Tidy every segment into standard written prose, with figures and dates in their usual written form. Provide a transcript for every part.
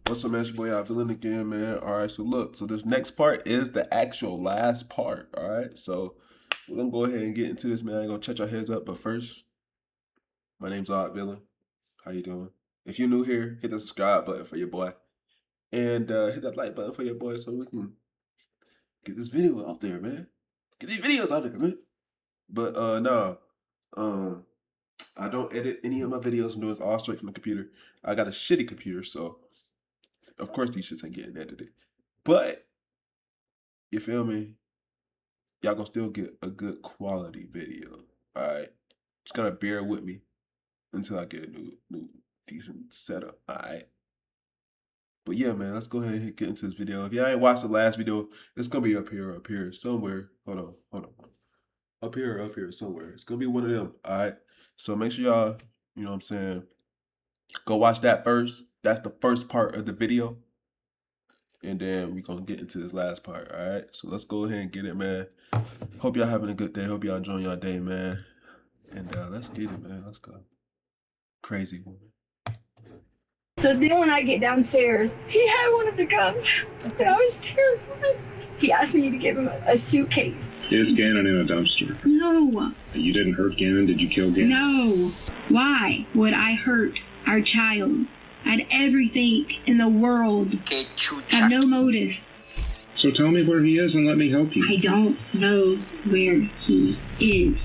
What's up, man? It's your boy, Villain again, man. All right, so look, so this next part is the actual last part. All right, so we're gonna go ahead and get into this, man. I'm gonna touch our heads up, but first, my name's Villain. How you doing? If you're new here, hit the subscribe button for your boy, and hit that like button for your boy, so we can get this video out there, man. Get these videos out there, man. But no, um, I don't edit any of my videos and do it all straight from the computer. I got a shitty computer, so of course these shits ain't getting edited. But you feel me? Y'all gonna still get a good quality video. Alright. Just gotta bear with me until I get a new decent setup. Alright. But yeah, man, let's go ahead and get into this video. If y'all ain't watched the last video, it's gonna be up here, somewhere. Hold on. Up here, somewhere. It's gonna be one of them. Alright. So make sure y'all, you know what I'm saying, go watch that first. That's the first part of the video. And then we're gonna get into this last part. Alright. So let's go ahead and get it, man. Hope y'all having a good day. Hope y'all enjoying y'all day, man. And let's get it, man. Let's go. Crazy woman. So then when I get downstairs, he had one of the guns, and I was terrified. He asked me to give him a suitcase. Is Gannon in a dumpster? No. You didn't hurt Gannon? Did you kill Gannon? No. Why would I hurt our child? I had everything in the world. I have no motive. So tell me where he is and let me help you. I don't know where he is.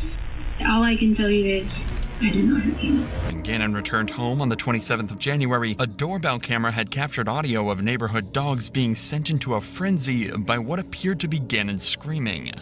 All I can tell you is, I did not hurt him. When Gannon returned home on the 27th of January, a doorbell camera had captured audio of neighborhood dogs being sent into a frenzy by what appeared to be Gannon screaming.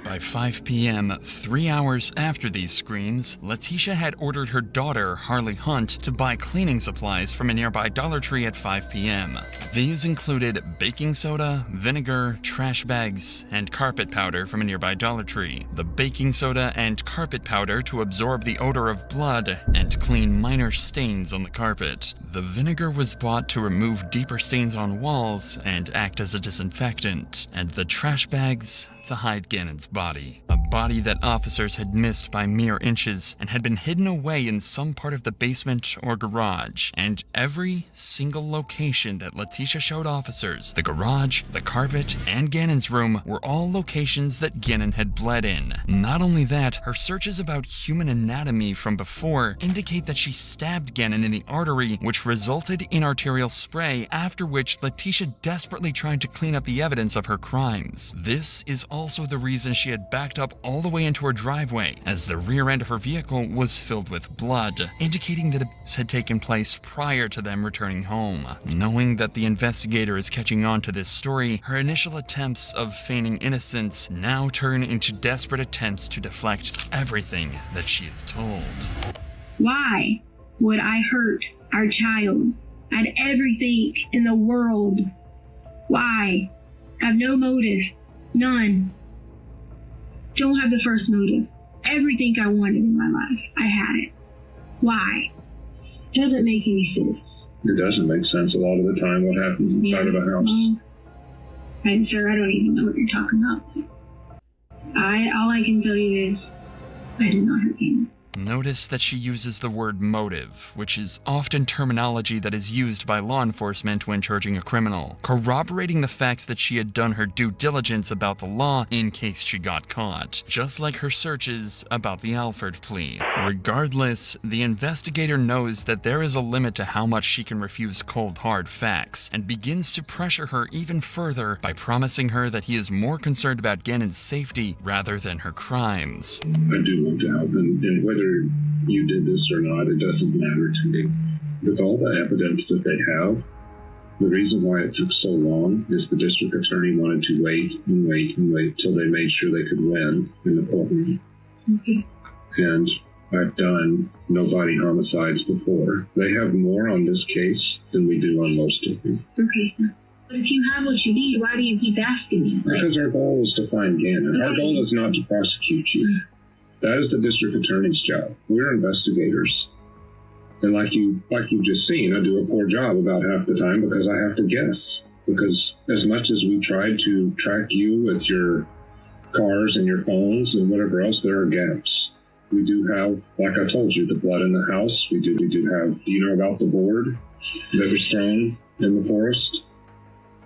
By 5 p.m., 3 hours after these screams, Letitia had ordered her daughter, Harley Hunt, to buy cleaning supplies from a nearby Dollar Tree at 5 p.m. These included baking soda, vinegar, trash bags, and carpet powder from a nearby Dollar Tree. The baking soda and carpet powder to absorb the odor of blood and clean minor stains on the carpet. The vinegar was bought to remove deeper stains on walls and act as a disinfectant, and the trash bags to hide Gannon's body. A body that officers had missed by mere inches and had been hidden away in some part of the basement or garage. And every single location that Letitia showed officers, the garage, the carpet, and Gannon's room, were all locations that Gannon had bled in. Not only that, her searches about human anatomy from before indicate that she stabbed Gannon in the artery, which resulted in arterial spray, after which Letitia desperately tried to clean up the evidence of her crimes. This is also the reason she had backed up all the way into her driveway, as the rear end of her vehicle was filled with blood, indicating that it had taken place prior to them returning home. Knowing that the investigator is catching on to this story, her initial attempts of feigning innocence now turn into desperate attempts to deflect everything that she is told. Why would I hurt our child? I had everything in the world. Why? I have no motive. None. Don't have the first motive. Everything I wanted in my life, I had it. Why? Doesn't make any sense. It doesn't make sense a lot of the time what happens inside of a house. And sir, I don't even know what you're talking about. All I can tell you is, I did not hurt him. Notice that she uses the word motive, which is often terminology that is used by law enforcement when charging a criminal, corroborating the facts that she had done her due diligence about the law in case she got caught, just like her searches about the Alford plea. Regardless, the investigator knows that there is a limit to how much she can refuse cold hard facts, and begins to pressure her even further by promising her that he is more concerned about Gannon's safety rather than her crimes. I do want to help, and whether you did this or not, it doesn't matter to me. With all the evidence that they have, the reason why it took so long is the district attorney wanted to wait till they made sure they could win in the courtroom. And I've done no body homicides before. They have more on this case than we do on most of them. Okay, sir. But if you have what you need, why do you keep asking me? Because our goal is to find Gannon. Our goal is not to prosecute you. That is the district attorney's job. We're investigators. And like you've just seen, I do a poor job about half the time because I have to guess. Because as much as we tried to track you with your cars and your phones and whatever else, there are gaps. We do have, like I told you, the blood in the house. We do have, do you know about the board that was thrown in the forest?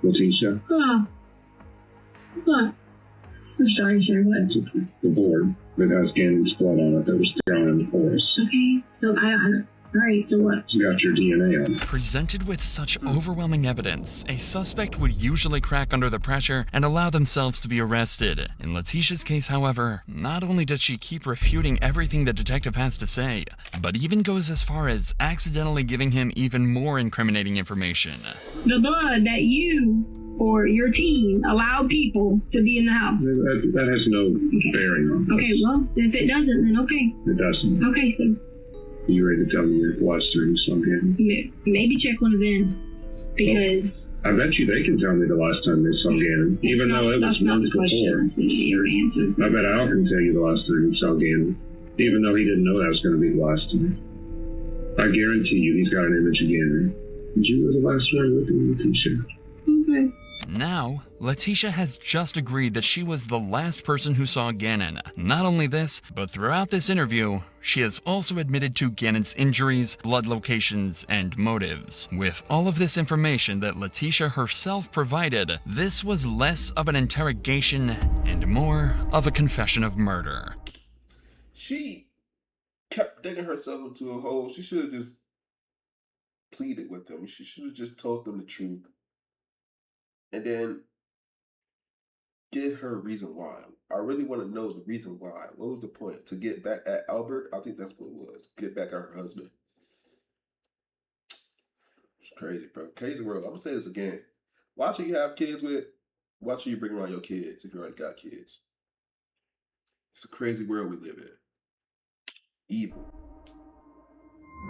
Letitia? Oh. What? I'm sorry, sir. What? The board that has Gannon's blood on it that was thrown in the forest. Okay. So all right, so what? It's got your DNA on it. Presented with such overwhelming evidence, a suspect would usually crack under the pressure and allow themselves to be arrested. In Letitia's case, however, not only does she keep refuting everything the detective has to say, but even goes as far as accidentally giving him even more incriminating information. The blood that you or your team allowed people to be in the house. That has no bearing on it. Okay, well, if it doesn't, then okay. It doesn't. Okay, so Are you ready to tell me the last time you saw Gannon? maybe check one of them, because... I bet you they can tell me the last time they saw Gannon, even though it was months before. Your answer. I bet Al can tell you the last time he saw Gannon, even though he didn't know that was going to be the last time. I guarantee you he's got an image of Gannon. And you were the last one with him, Letitia. Okay. Now, Letitia has just agreed that she was the last person who saw Gannon. Not only this, but throughout this interview, she has also admitted to Gannon's injuries, blood locations, and motives. With all of this information that Letitia herself provided, this was less of an interrogation and more of a confession of murder. She kept digging herself into a hole. She should have just pleaded with them. She should have just told them the truth. And then give her a reason why. I really want to know the reason why. What was the point? To get back at Albert? I think that's what it was. Get back at her husband. It's crazy, bro. Crazy world. I'm going to say this again. Watch who you have kids with. Watch who you bring around your kids if you already got kids. It's a crazy world we live in. Evil.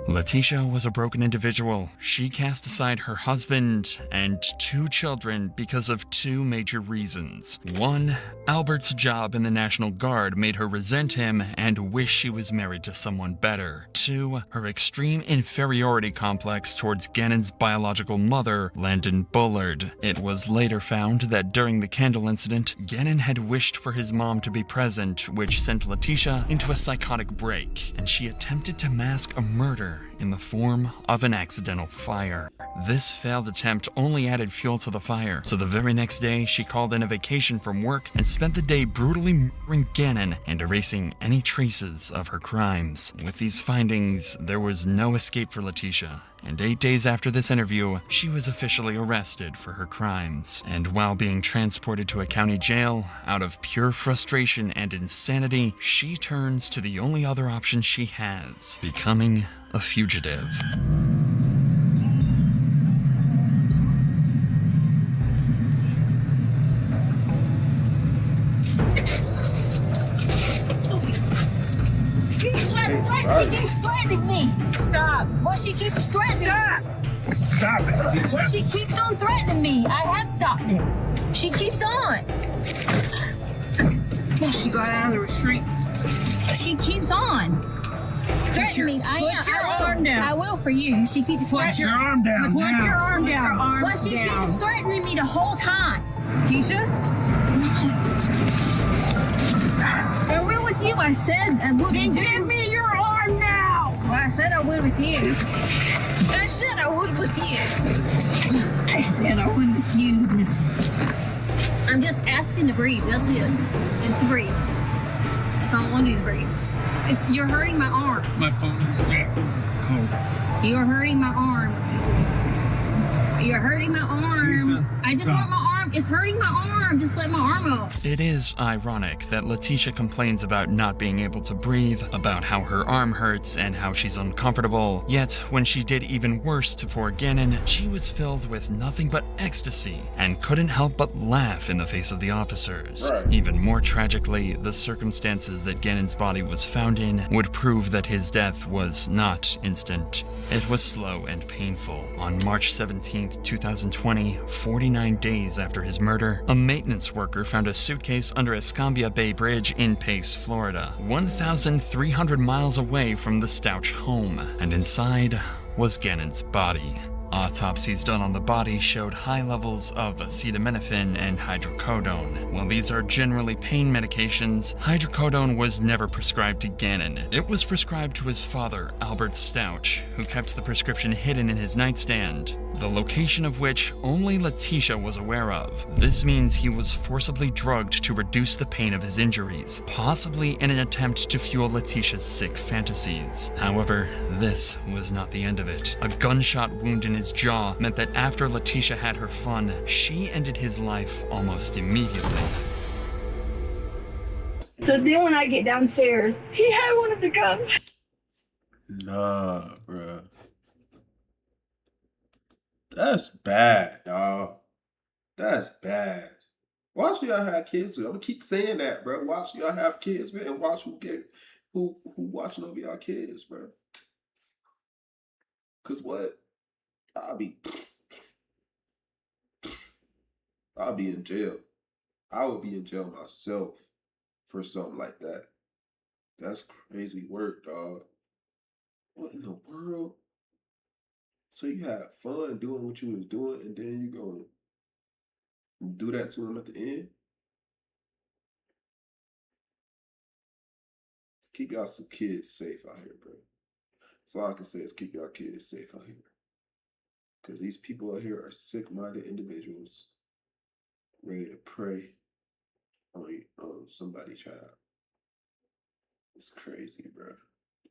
Letitia was a broken individual. She cast aside her husband and 2 children because of 2 major reasons. 1, Albert's job in the National Guard made her resent him and wish she was married to someone better. 2, her extreme inferiority complex towards Gannon's biological mother, Landon Bullard. It was later found that during the candle incident, Gannon had wished for his mom to be present, which sent Letitia into a psychotic break, and she attempted to mask a murder in the form of an accidental fire. This failed attempt only added fuel to the fire, so the very next day she called in a vacation from work and spent the day brutally murdering Gannon and erasing any traces of her crimes. With these findings, there was no escape for Letitia, and 8 days after this interview, she was officially arrested for her crimes. And while being transported to a county jail, out of pure frustration and insanity, she turns to the only other option she has, becoming a fugitive. She keeps threatening me. Stop. Well, she keeps threatening me. Stop. Stop it. Well, she keeps on threatening me. I have stopped it. She keeps on. She got out of the restraints. She keeps on. Threatening me. I will for you. She keeps threatening me. arm down. Put your arm down. Well, she keeps threatening me the whole time. Tisha? I will with you. I said I would with you. Give me your arm now. Well, I said I would with you. I said I would with you. I said I would with you. I'm just asking to breathe. That's it. Just to breathe. That's all I want to do is breathe. You're hurting my arm. My phone is jacking. You're hurting my arm. You're hurting my arm. Lisa, I just stop. want my arm. It's hurting my arm. Just let my arm out. It is ironic that Letitia complains about not being able to breathe, about how her arm hurts and how she's uncomfortable. Yet, when she did even worse to poor Gannon, she was filled with nothing but ecstasy and couldn't help but laugh in the face of the officers. Right. Even more tragically, the circumstances that Gannon's body was found in would prove that his death was not instant. It was slow and painful. On March 17th, 2020, 49 days after his murder, a maintenance worker found a suitcase under Escambia Bay Bridge in Pace, Florida, 1,300 miles away from the Stouch home, and inside was Gannon's body. Autopsies done on the body showed high levels of acetaminophen and hydrocodone. While these are generally pain medications, hydrocodone was never prescribed to Gannon. It was prescribed to his father, Albert Stouch, who kept the prescription hidden in his nightstand, the location of which only Letitia was aware of. This means he was forcibly drugged to reduce the pain of his injuries, possibly in an attempt to fuel Letitia's sick fantasies. However, this was not the end of it. A gunshot wound in his jaw meant that after Letitia had her fun, she ended his life almost immediately. So then when I get downstairs, he had one of the guns. Nah, bruh. That's bad, dog. That's bad. Watch y'all have kids. I'm gonna keep saying that, bro. Watch y'all have kids, man, and watch who watching over y'all kids, bro. Cause what? I'll be in jail. I would be in jail myself for something like that. That's crazy work, dog. What in the world? So you had fun doing what you was doing, and then you gonna do that to him at the end? Keep y'all some kids safe out here, bro. That's all I can say is keep y'all kids safe out here. Because these people out here are sick-minded individuals ready to prey on somebody's child. It's crazy, bro.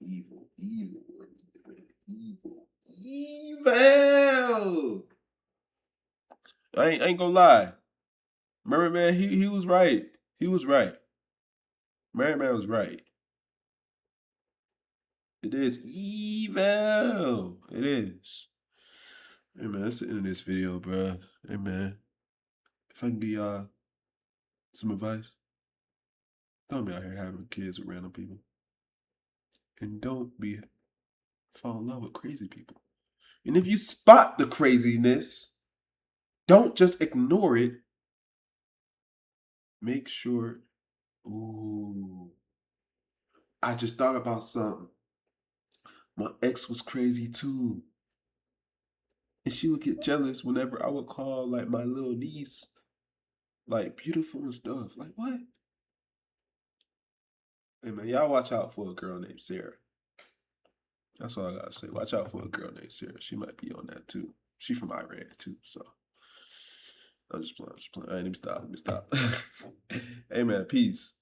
Evil world, man. Evil. I ain't gonna lie. Remember, man, he was right. He was right. Mary Man was right. It is evil. It is. Hey man, that's the end of this video, bro. Hey man, if I can give y'all some advice, don't be out here having kids with random people, and don't fall in love with crazy people. And if you spot the craziness, don't just ignore it. Make sure. Ooh, I just thought about something. My ex was crazy too. And she would get jealous whenever I would call like my little niece like beautiful and stuff. Like what? Hey man, y'all watch out for a girl named Sarah. That's all I gotta say. Watch out for a girl named Sarah. She might be on that too. She from Iran too, so I'm just playing. All right, let me stop. Hey man, peace.